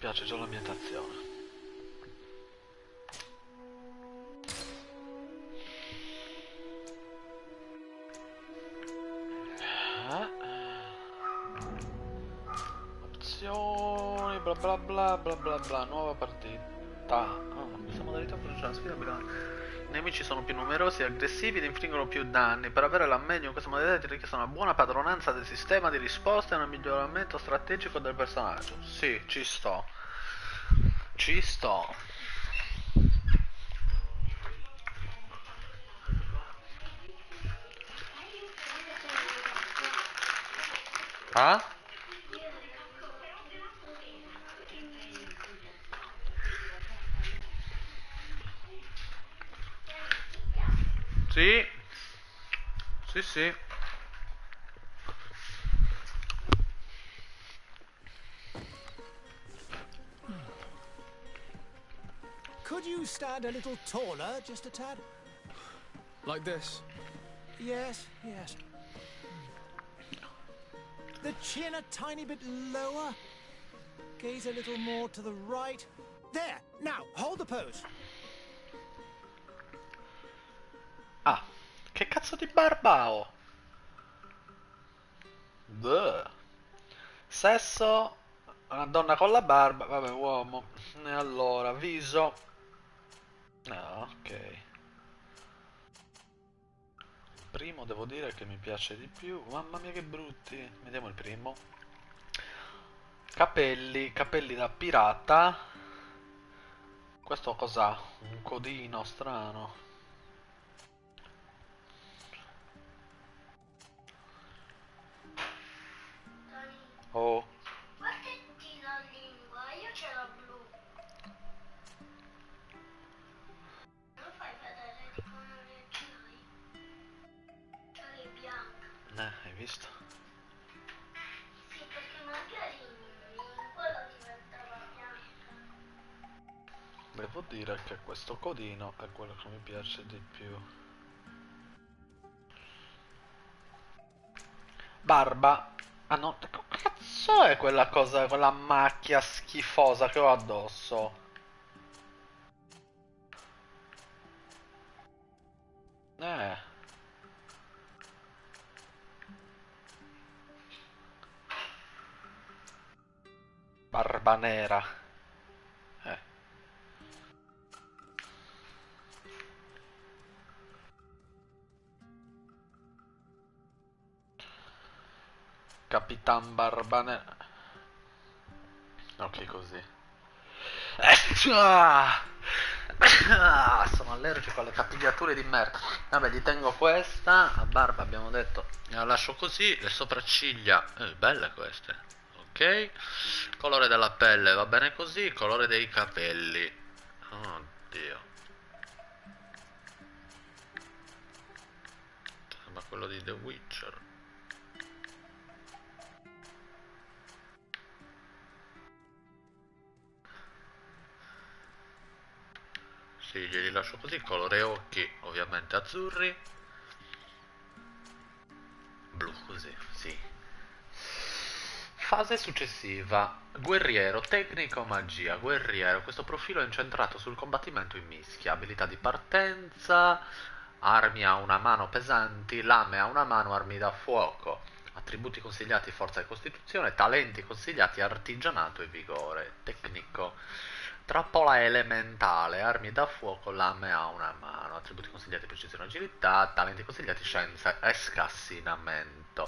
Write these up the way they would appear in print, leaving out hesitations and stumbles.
piace già l'ambientazione. Opzioni, bla bla bla bla bla bla, nuova partita. Questa modalità produce una sfida bilancia. I nemici sono più numerosi e aggressivi ed infliggono più danni. Per avere la meglio in questa modalità ti è richiesta una buona padronanza del sistema di risposta e un miglioramento strategico del personaggio. Sì, ci sto. Ci sto. Ah? Sì. Sì, sì. Could you stand a little taller, just a tad? Like this? Yes, yes. The chin a tiny bit lower. Gaze a little more to the right. There! Now, hold the pose. Ah, che cazzo di barba ho? Bleh. Sesso, una donna con la barba, vabbè, uomo. E allora, viso. Ah, ok. Primo devo dire che mi piace di più. Mamma mia che brutti. Vediamo il primo. Capelli, capelli da pirata. Questo cos'ha? Un codino strano. Oh. Guardetti la lingua, io ce l'ho blu. Non fai vedere di colore ce l'hai? Ce l'hai bianca. Hai visto? Sì, perché magari in quello diventava bianca. Devo dire che questo codino è quello che mi piace di più. Barba. Ah no, che cazzo è quella cosa, quella macchia schifosa che ho addosso? Eh. Barba nera. Eh. Capitan Barba nera. Ok, così. Sono allergico alle capigliature di merda. Vabbè, gli tengo questa. A barba abbiamo detto. La lascio così. Le sopracciglia. Belle queste. Ok. Colore della pelle va bene così. Colore dei capelli. Oddio. Sembra quello di The Witcher. Sì, glieli lascio così, colore occhi ovviamente azzurri. Blu così, sì. Fase successiva. Guerriero, tecnico, magia. Guerriero, questo profilo è incentrato sul combattimento in mischia. Abilità di partenza, armi a una mano pesanti, lame a una mano, armi da fuoco. Attributi consigliati forza e costituzione, talenti consigliati artigianato e vigore. Tecnico. Trappola elementale, armi da fuoco, lame a una mano, attributi consigliati precisione e agilità, talenti consigliati scienza e scassinamento.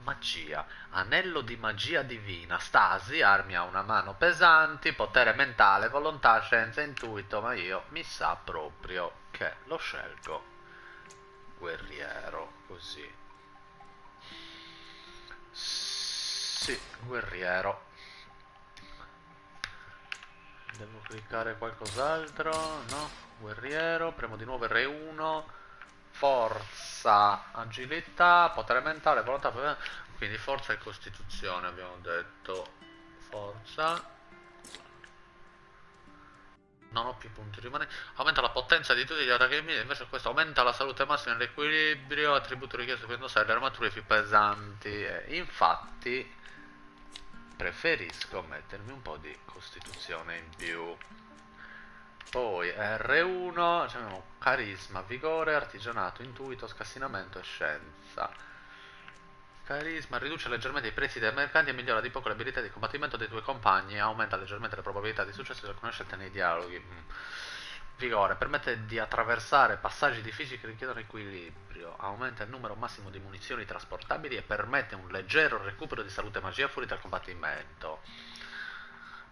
Magia, anello di magia divina, stasi, armi a una mano pesanti, potere mentale, volontà, scienza, intuito, ma io mi sa proprio che lo scelgo guerriero, così. Sì, guerriero. Devo cliccare qualcos'altro? No? Guerriero, premo di nuovo R1, forza, agilità, potere mentale, volontà, quindi forza e costituzione abbiamo detto. Forza. Non ho più punti rimanenti. Aumenta la potenza di tutti gli attacchi nemici, invece questo aumenta la salute massima e l'equilibrio, attributo richiesto per indossare le armature più pesanti. Infatti preferisco mettermi un po' di costituzione in più. Poi R1, cioè abbiamo carisma, vigore, artigianato, intuito, scassinamento e scienza. Carisma riduce leggermente i prezzi dei mercanti e migliora di poco le abilità di combattimento dei tuoi compagni, aumenta leggermente le probabilità di successo di alcune scelte nei dialoghi. Vigore permette di attraversare passaggi difficili che richiedono equilibrio, aumenta il numero massimo di munizioni trasportabili e permette un leggero recupero di salute e magia fuori dal combattimento.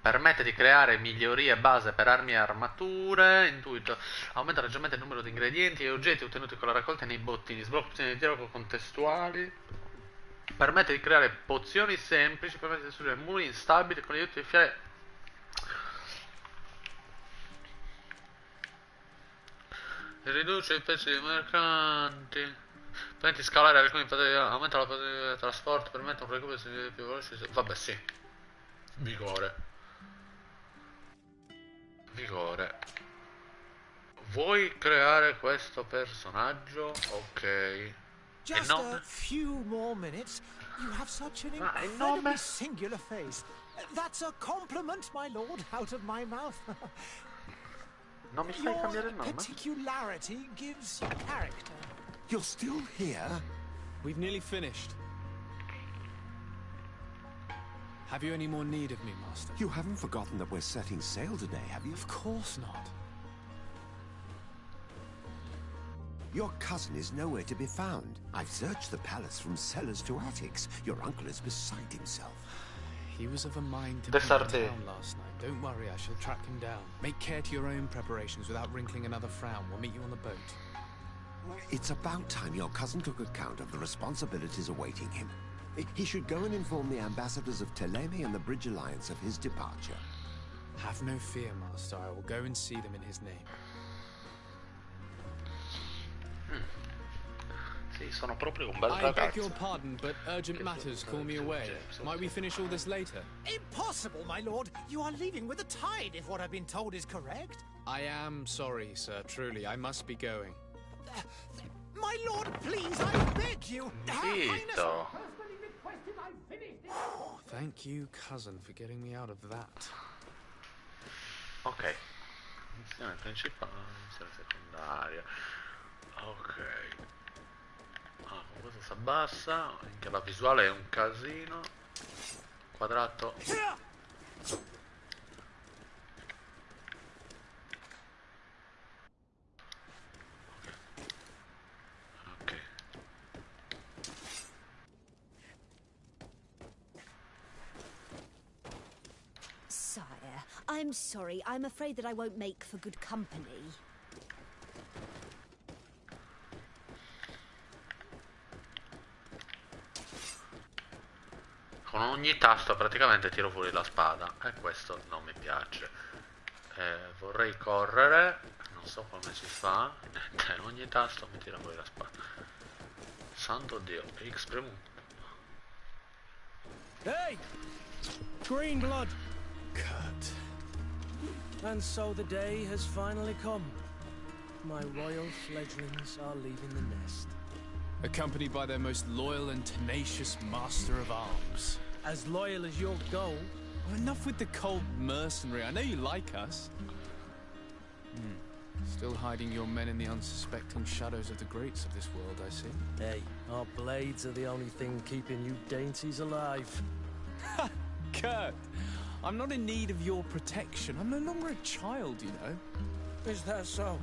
Permette di creare migliorie base per armi e armature. Intuito aumenta leggermente il numero di ingredienti e oggetti ottenuti con la raccolta nei bottini. Sblocca opzioni di dialogo contestuali. Permette di creare pozioni semplici. Permette di distruggere muri instabili con l'aiuto di fiale. Riduce i pezzi dei mercanti. Permette di scalare alcuni fattori. Aumenta la possibilità di trasporto. Permette un recupero di più veloce. Vabbè, sì. Vigore. Vigore. Vuoi creare questo personaggio? Ok. E Just nome? a few more minutes. You have such an Ah, il incredibly nome? singular face. That's a compliment, my lord, out of my mouth. Non mi fai cambiare il Your nome? particularity gives you character. You're still here? We've nearly finished. Have you any more need of me, Master? You haven't forgotten that we're setting sail today, have you? Of course not. Your cousin is nowhere to be found. I've searched the palace from cellars to attics. Your uncle is beside himself. He was of a mind to The be in Sardé. town last night. Don't worry, I shall track him down. Make care to your own preparations without wrinkling another frown. We'll meet you on the boat. It's about time your cousin took account of the responsibilities awaiting him. He should go and inform the ambassadors of Teleme and the Bridge Alliance of his departure. Have no fear, Master. I will go and see them in his name. Sì, sono proprio un bel I beg your ragazzo. pardon, but urgent matters call me away. Might we finish all this later? Impossible, my lord. You are leaving with the tide, if what I've been told is correct. I am sorry, sir. Truly, I must be going. My lord, please, I beg you. Her Highness Zitto. personally requested I finish this. Oh, thank you, cousin, for getting me out of that. Ok. Missione principale, missione secondaria. Ok. Ah, questo si abbassa. Anche la visuale è un casino. Quadrato. Ok. Sire, I'm sorry. I'm afraid that I won't make for good company. Con ogni tasto praticamente tiro fuori la spada e questo non mi piace. Vorrei correre, non so come si fa. Niente, ogni tasto mi tira fuori la spada. Santo Dio, X premuto. Hey! Green blood! Cut. And so the day has finally come. My royal fledglings are leaving the nest. Accompanied by their most loyal and tenacious master of arms. As loyal as your gold. Oh, enough with the cold mercenary. I know you like us. Still hiding your men in the unsuspecting shadows of the greats of this world, I see. Hey, our blades are the only thing keeping you dainties alive. Kurt, I'm not in need of your protection. I'm no longer a child, you know. Is that so?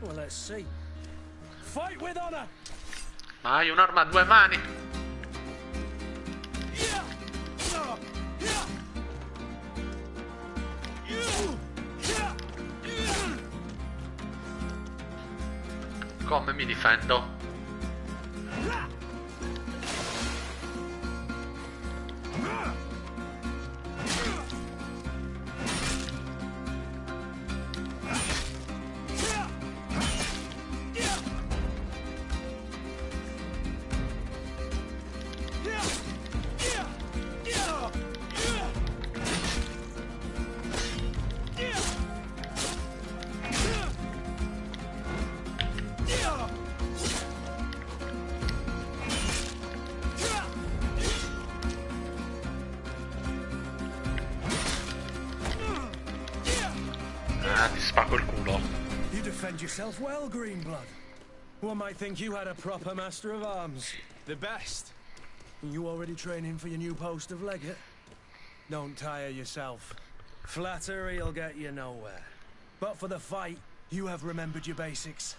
Well, let's see. Fight with honor! Ma hai un'arma a due mani? Come mi difendo? Ti spacco il culo. You defend yourself well, Greenblood. One might think you had a proper master of arms. The best. You already training for your new post of legate? Don't tire yourself. Flattery'll get you nowhere. But for the fight, you have remembered your basics.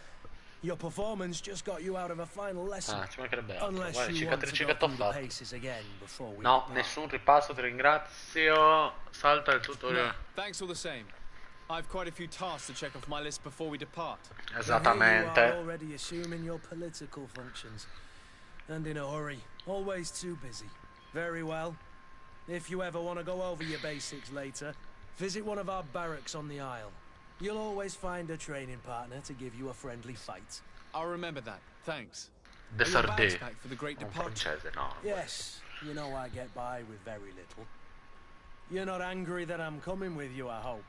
Your performance just got you out of a final lesson. Ah, ci mancherebbe altro. Unless Guarda, you want to cicatrici go che t'ho through the fatto. paces again before we No, depart. nessun ripasso, ti ringrazio. Salta il No, tutorial. thanks all the same. I've quite a few tasks to check off my list before we depart. You are Esattamente. already assuming your political functions. And in a hurry. Always too busy. Very well. If you ever want to go over your basics later, visit one of our barracks on the Isle. You'll always find a training partner to give you a friendly fight. I'll remember that. Thanks. De Are your bags Sardè. packed for the great Un departure? francese, no. Yes, you know I get by with very little. You're not angry that I'm coming with you, I hope.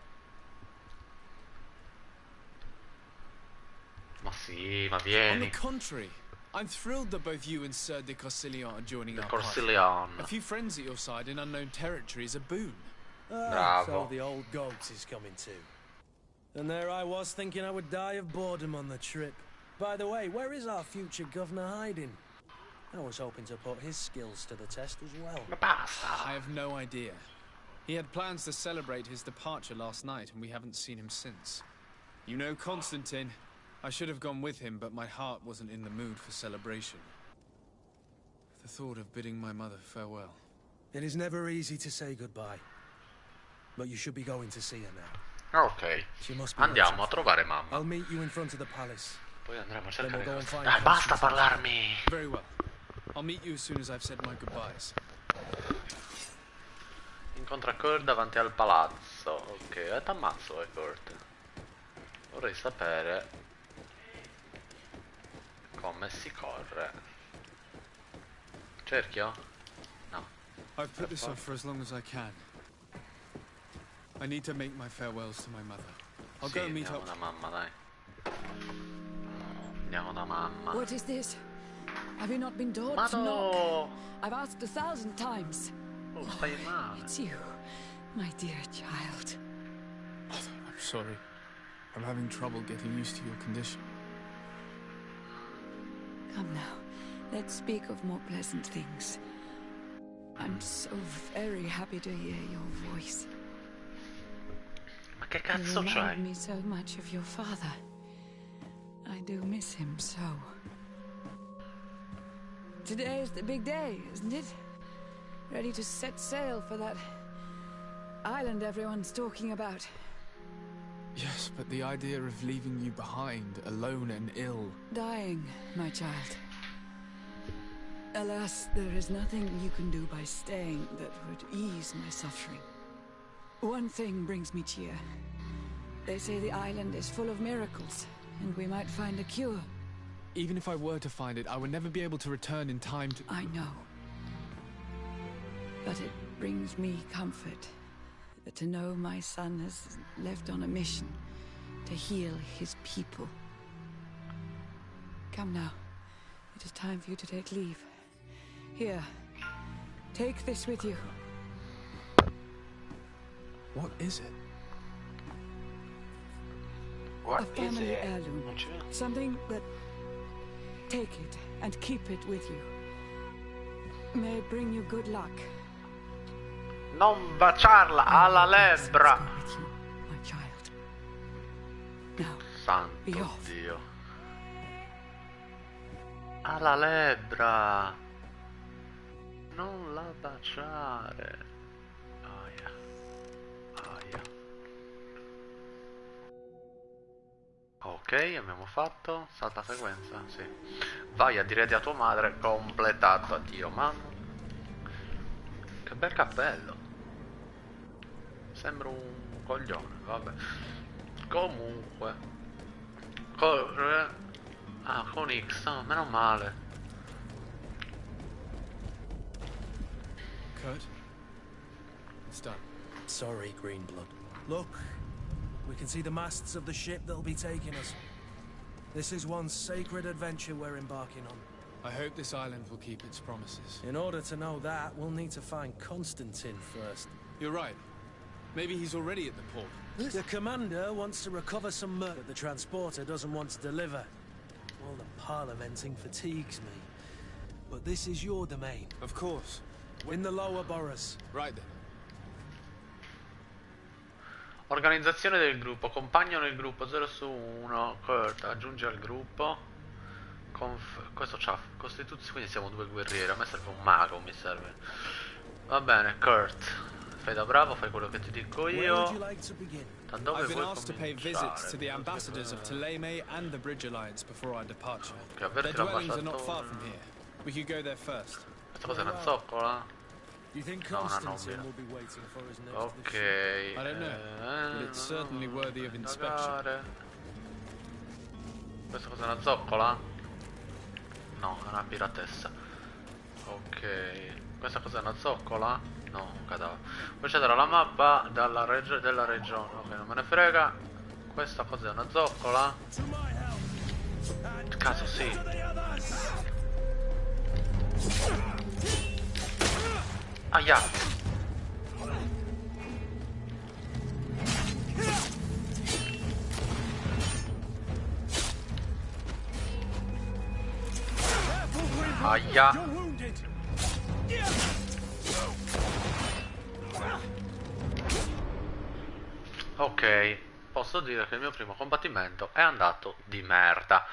Ma sì, ma On the vieni. contrary, I'm thrilled that both you and Sir de Corsilion are joining De our party. Corsilion. A few friends at your side in unknown territory is a boon. So Bravo. the old goat is coming too. And there I was thinking I would die of boredom on the trip. By the way, where is our future governor hiding? I was hoping to put his skills to the test as well. Ma basta. I have no idea. He had plans to celebrate his departure last night, and we haven't seen him since. You know Constantine. I should have gone with him, but my heart wasn't in the mood for celebration. The thought of bidding my mother farewell. It is never easy to say goodbye. But you should be going to see her now. Ok. She must be Andiamo a waiting. trovare mamma. I'll meet you in front of the palace. Poi andremo a Then cercare we'll go and cose. find Dai, basta Constantine. parlarmi. Very well. I'll meet you as soon as I've said my goodbyes. Incontra Kurt davanti al palazzo. Ok, t'ammazzo, Kurt. Vorrei sapere come si corre. Cerchio? No. I've put this off for as long as I can. I need to make my farewells to my mother. I'll Sì, go and meet andiamo up. da mamma, dai. Andiamo da mamma. What is this? Have you not been taught Ma to knock? no! I've asked 1,000 times. Oh, stai male. It's you, my dear child. I'm sorry. I'm having trouble getting used to your condition. Come now, let's speak of more pleasant things. I'm so very happy to hear your voice. Ma che You cazzo c'hai? remind me so much of your father. I do miss him so. Today is the big day, isn't it? Ready to set sail for that island everyone's talking about. Yes, but the idea of leaving you behind, alone and ill. Dying, my child. Alas, there is nothing you can do by staying that would ease my suffering. One thing brings me cheer. They say the island is full of miracles, and we might find a cure. Even if I were to find it, I would never be able to return in time to... I know. But it brings me comfort to know my son has left on a mission to heal his people. Come now. It is time for you to take leave. Here. Take this with you. What is it? What A is family it? heirloom. Non ci vedo. Something that... Take it and keep it with you. May it bring you good luck. Non baciarla alla Let's lebbra. go with you, my child. Now, be Santo off. Dio. Alla lebbra. Non la baciare. Aia. Aia. Ok, abbiamo fatto. Salta sequenza, sì. Vai a dire a tua madre. Completato, addio mamma. Che bel cappello. Sembra un coglione, vabbè. Comunque. Corre. Ah, con X, no, meno male. Kurt? It's done. Sorry, Greenblood. Look, we can see the masts of the ship that'll be taking us. This is one sacred adventure we're embarking on. I hope this island will keep its promises. In order to know that, we'll need to find Constantine first. You're right. Maybe he's already at the port. The commander wants to recover some merc that the transporter doesn't want to deliver. All the parliamenting fatigues me. But this is your domain. Of course. In the lower boroughs. Right then. Organizzazione del gruppo. Compagno nel gruppo 0 su 1. Kurt, aggiungi al gruppo. Questo c'ha costituzione, quindi siamo 2 guerrieri. A me serve un mago, mi serve. Va bene, Kurt. Fai da bravo, fai quello che ti dico io. Da dove I've been vuoi asked to pay visits to the ambassadors of Thélème and the Bridge Alliance before our departure. Their dwellings are not far from here. We could go there first. Questa cosa è una zoccola? Do you think No, una Constantine nobile. will be waiting for us next Ok. I don't know, but it's certainly worthy of inspection. Questa cosa è una zoccola? No, è una piratessa. Ok. Questa cosa è una zoccola? No, un cadavere. Poi c'è la mappa della regione. Ok, non me ne frega. Questa cosa è una zoccola? Caso sì. Aia. Aia. Ok, posso dire che il mio primo combattimento è andato di merda.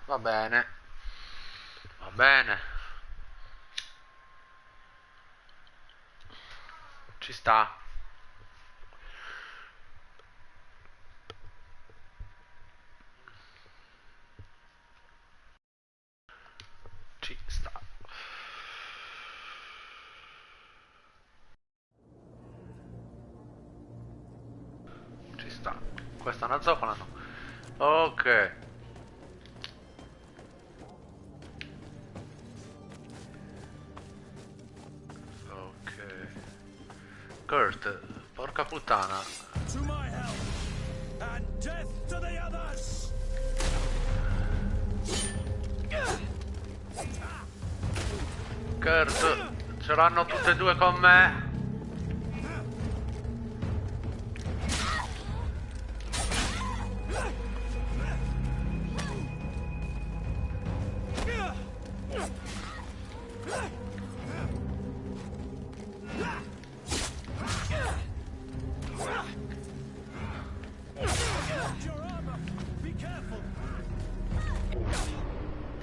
Va bene. Va bene. Ci sta. Ci sta. Ci sta. Questa è una zoccola, no? Ok. Ok. Kurt, porca puttana. To my help, and death to the others! Kurt, ce l'hanno tutte e due con me.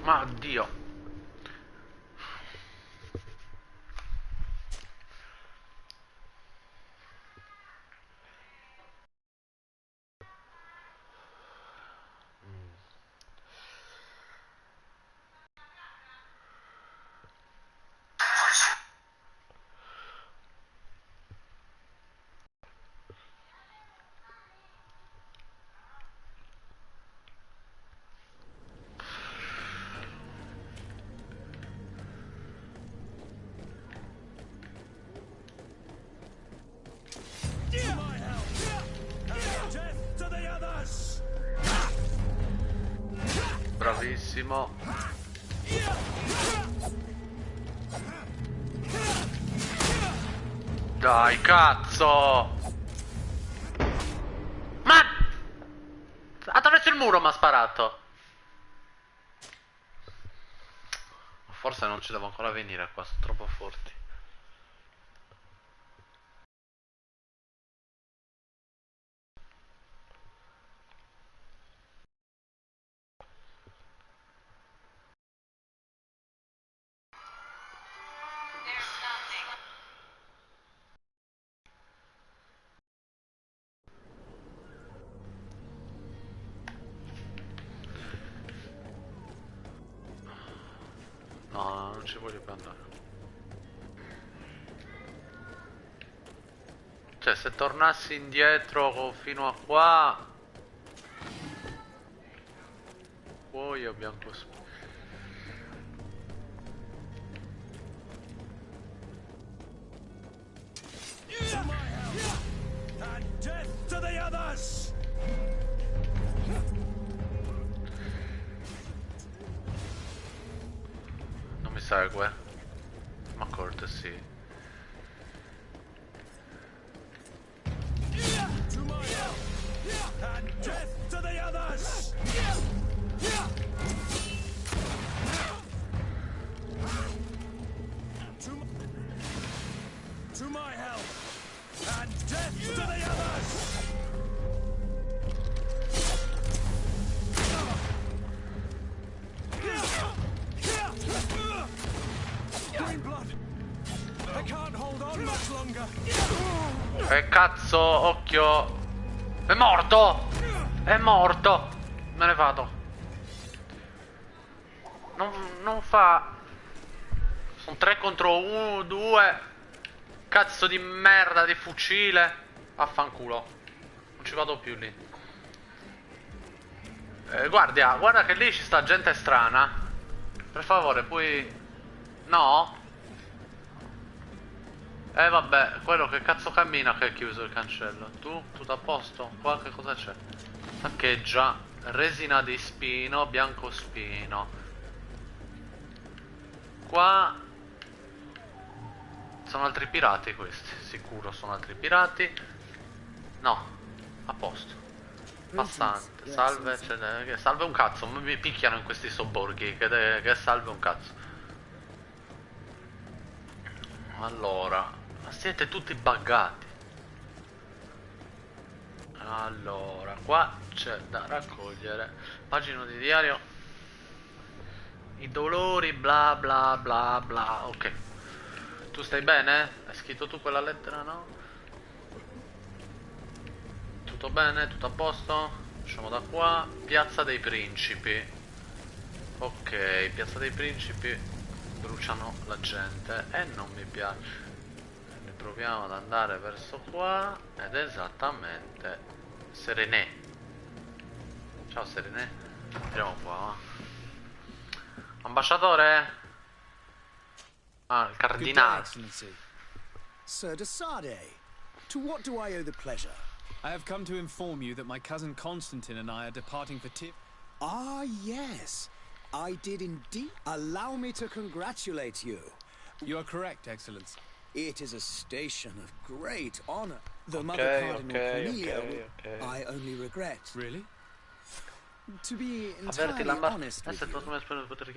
Ma Dio. To my help, and death to the others! Bravissimo. Dai, cazzo! Ma attraverso il muro mi ha sparato. Forse non ci devo ancora venire qua, sono troppo forti. No, non ci voglio più andare. Cioè, se tornassi indietro fino a qua... Cuoio bianco... To my help, and death to the others! Non mi segue? Ma corte sì. my help! And death to the others! Green blood! I can't hold on much longer! Cazzo, occhio! È morto! È morto! Me ne vado. Non fa... Sono 3 contro 1, 2. Cazzo di merda di fucile. Affanculo. Non ci vado più lì. Guarda che lì ci sta gente strana. Per favore, puoi... No? Vabbè, quello che cazzo cammina che ha chiuso il cancello. Tu? Tutto a posto? Qua che cosa c'è? Saccheggia. Resina di spino, biancospino. Qua sono altri pirati questi. Sicuro sono altri pirati. No, a posto. Passante, salve, salve un cazzo. Mi picchiano in questi sobborghi. Che salve un cazzo. Allora, siete tutti buggati. Allora, qua c'è da raccogliere. Pagina di diario. I dolori, bla bla bla bla. Ok. Tu stai bene? Hai scritto tu quella lettera, no? Tutto bene? Tutto a posto? Usciamo da qua. Piazza dei Principi. Ok, Piazza dei Principi. Bruciano la gente e non mi piace. Ne proviamo ad andare verso qua. Ed esattamente Serenè. Ciao Serenè. Andiamo qua, va. Ambasciatore? Ah, il cardinale. Sir de Sade, to what do I owe the pleasure? I have come to inform you that my cousin Constantine and I are departing for Ah, yes. I did indeed. Allow me to congratulate you. You are correct, Excellence. It is a station of great honor. The Mother Cardinal Camille, I only regret. Really? To be Avverti entirely honest with you,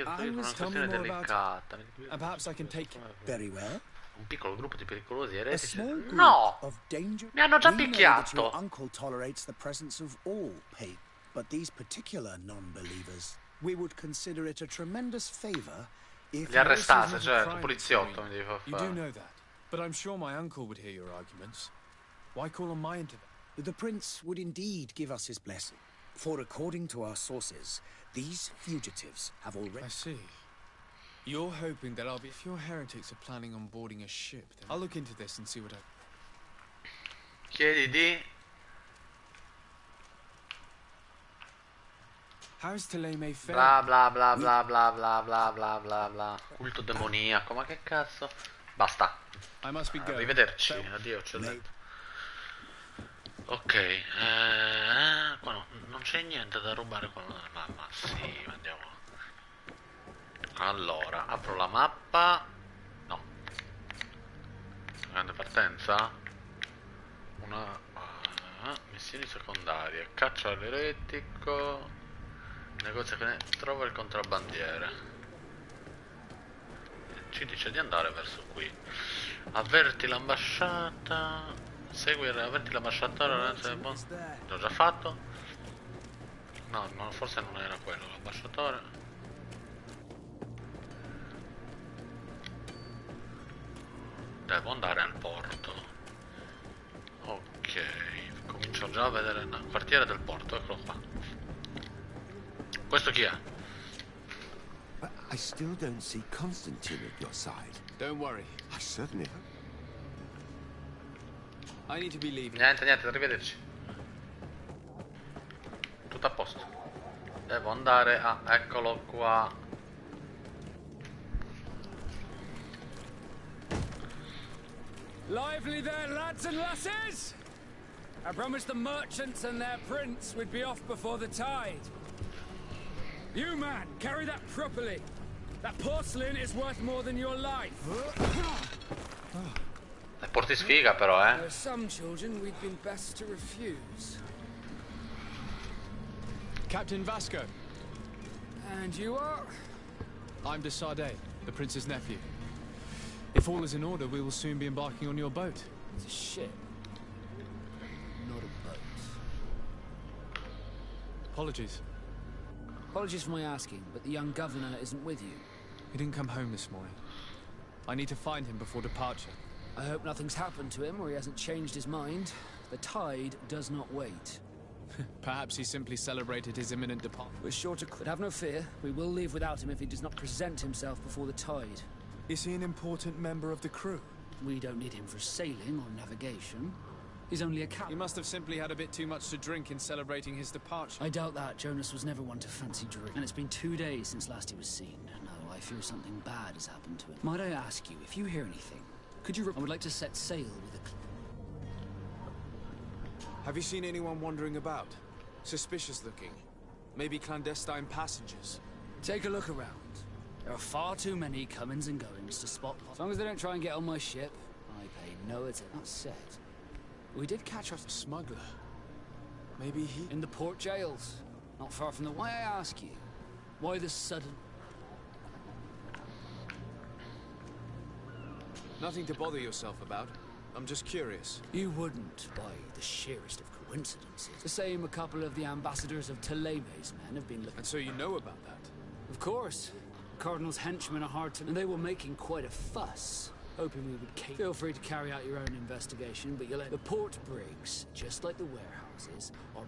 I was questione delicata. Perhaps I can take... Very well. Un piccolo gruppo di pericolosi A eretici. small group No! of danger. Mi hanno già We know that your picchiato. uncle tolerates the presence of all pagans, but these particular non-believers, we would consider it a tremendous favor if Li arrestate, This is not a certo, crime poliziotto between- mi devi far You do fare. know that, but I'm sure my uncle would hear your arguments. Why call on my intervention? the prince would indeed give us his blessing. For according to our sources, these fugitives have already... I see. You're hoping that I'll be... If your heretics are planning on boarding a ship, then I'll look into this and see what I... Chiedi di... How's Teleme faring? Bla bla bla bla bla bla bla bla bla bla. Culto demoniaco, ma che cazzo? Basta. I must be going. Arrivederci. Addio, eccellente. Ok, qua no, non c'è niente da rubare qua. Ma sì, andiamo. Allora, apro la mappa. No. Grande partenza. Una missioni secondarie. Caccia all'eretico. Negozio che trova il contrabbandiere. Ci dice di andare verso qui. Avverti l'ambasciata. Segui avverti l'ambasciatore. L'ho già fatto? No, forse non era quello l'ambasciatore. Devo andare al porto. Ok, comincio già a vedere il quartiere del porto, eccolo qua. Questo chi è? But I still don't see Constantine at your side. Don't worry. I certainly hope. I need to be leaving. Niente, arrivederci. Tutto a posto. Devo andare a... eccolo qua. Lively there, lads and lasses! I promised the merchants and their prince we'd be off before the tide. You, man, carry that properly. That porcelain is worth more than your life. E porti sfiga però, There are some children we'd been best to refuse. Captain Vasco. And you are? I'm de Sade, the prince's nephew. If all is in order, we will soon be embarking on your boat. It's a ship, not a boat. Apologies. Apologies for my asking, but the young governor isn't with you. He didn't come home this morning. I need to find him before departure. I hope nothing's happened to him or he hasn't changed his mind. The tide does not wait. Perhaps he simply celebrated his imminent departure. We're sure to... But have no fear. We will leave without him if he does not present himself before the tide. Is he an important member of the crew? We don't need him for sailing or navigation. He's only a He captain. must have simply had a bit too much to drink in celebrating his departure. I doubt that. Jonas was never one to fancy drink. And it's been 2 days since last he was seen. No, I fear something bad has happened to him. Might I ask you, if you hear anything, could you... I would like to set sail with a... Have you seen anyone wandering about? Suspicious looking. Maybe clandestine passengers. Take a look around. There are far too many comings and goings to spot. As long as they don't try and get on my ship, I pay no attention. That said, we did catch a Smuggler. Maybe he... in the port jails, not far from the... Why, I ask you, why the sudden... Nothing to bother yourself about. I'm just curious. You wouldn't, by the sheerest of coincidences. The same a couple of the ambassadors of Ptolemy's men have been looking... And so you know about that? Of course. The Cardinal's henchmen are hard to... And they were making quite a fuss, hoping we would... Feel free to carry out your own investigation, but you'll... The port brigs, just like the warehouses, are...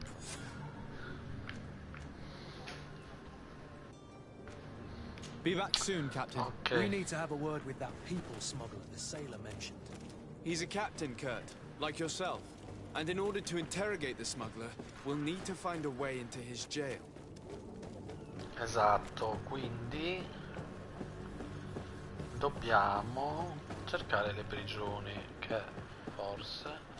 Be back soon, Captain. We Ok. need to have a word with that people smuggler the sailor mentioned. He's a captain, Kurt, like yourself. And in order to interrogate the smuggler, we'll need to find a way into his jail. Esatto, quindi dobbiamo cercare le prigioni che forse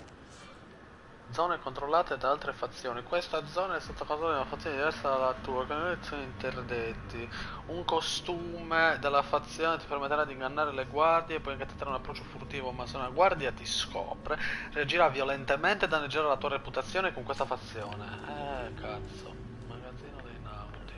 zone controllate da altre fazioni. Questa zona è stata causata da una fazione diversa dalla tua, con elezioni interdetti. Un costume della fazione ti permetterà di ingannare le guardie e puoi anche tentare un approccio furtivo, ma se una guardia ti scopre, reagirà violentemente e danneggerà la tua reputazione con questa fazione. Cazzo. Magazzino dei nauti.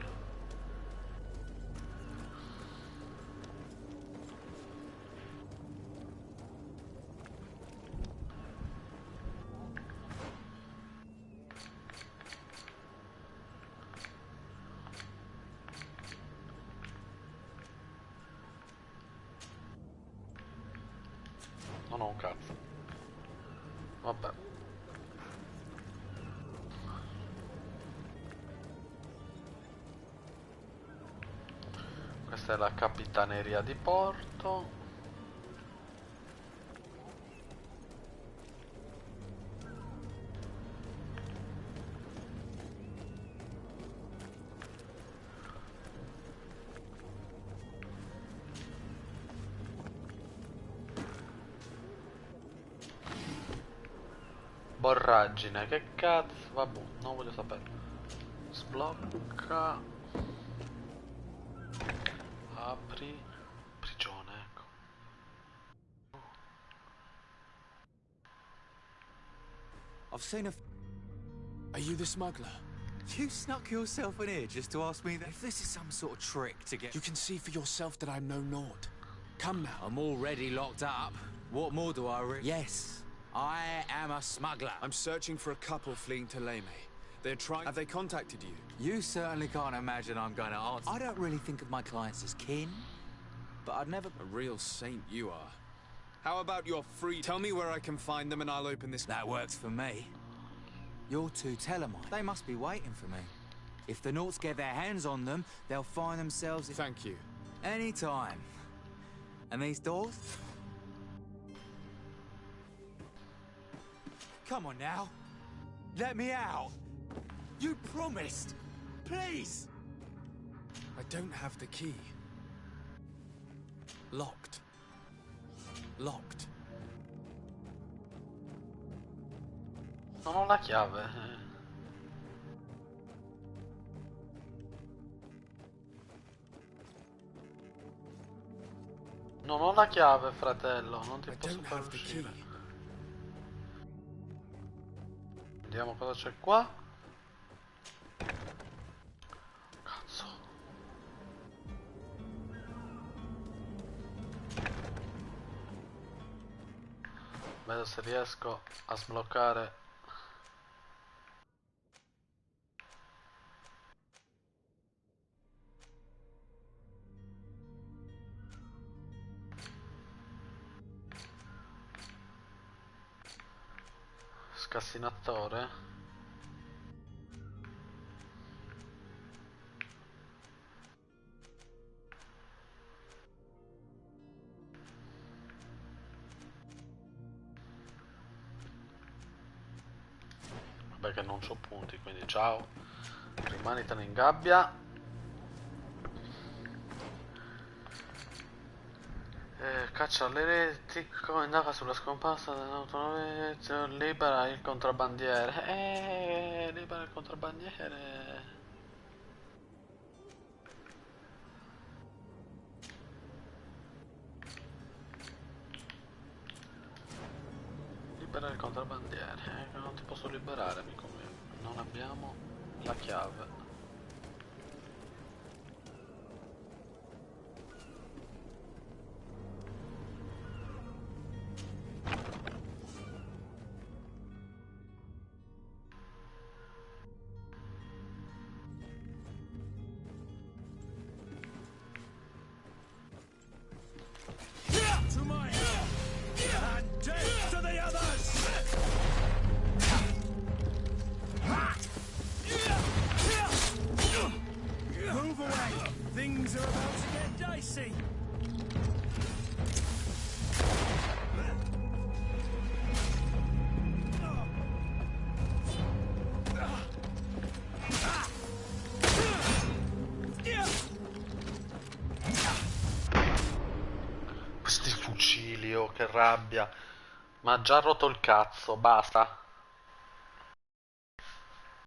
Non ho un cazzo. Vabbè. Questa è la capitaneria di porto. Borragine, che cazzo? Vabbè, non voglio sapere. Sblocca. Apri. Prigione, ecco. I've seen a... Are you the smuggler? You snuck yourself in here just to ask me that? If this is some sort of trick to get... You can see for yourself that I'm no Nord. Come now. I'm already locked up. What more do I Yes, I am a smuggler. I'm searching for a couple fleeing to Leme. They're trying... Have they contacted you? You certainly can't imagine I'm going to answer. I don't really think of my clients as kin, but I'd never... A real saint you are. How about your free... Tell me where I can find them and I'll open this... That works for me. You're two Telemite. They must be waiting for me. If the Nauts get their hands on them, they'll find themselves... Thank you. Anytime. And these doors? Come on now. Let me out. You promised. Please. I don't have the key. Locked. Locked. Non ho la chiave. Non ho la chiave, fratello, non ti I posso don't far have the key. uscire. Vediamo cosa c'è qua. Cazzo. Vedo se riesco a sbloccare. Scassinatore. Vabbè che non c'ho punti, quindi ciao. Rimanitene in gabbia. Caccia all'eretico, indaga sulla scomparsa dell'autonomia, libera il contrabbandiere. Libera il contrabbandiere. Libera il contrabbandiere. Non ti posso liberare, amico mio. Non abbiamo la chiave. To my and death to the others! Move away! Things are about to get dicey! Questi fucili, oh che rabbia. Ma ha già rotto il cazzo, basta.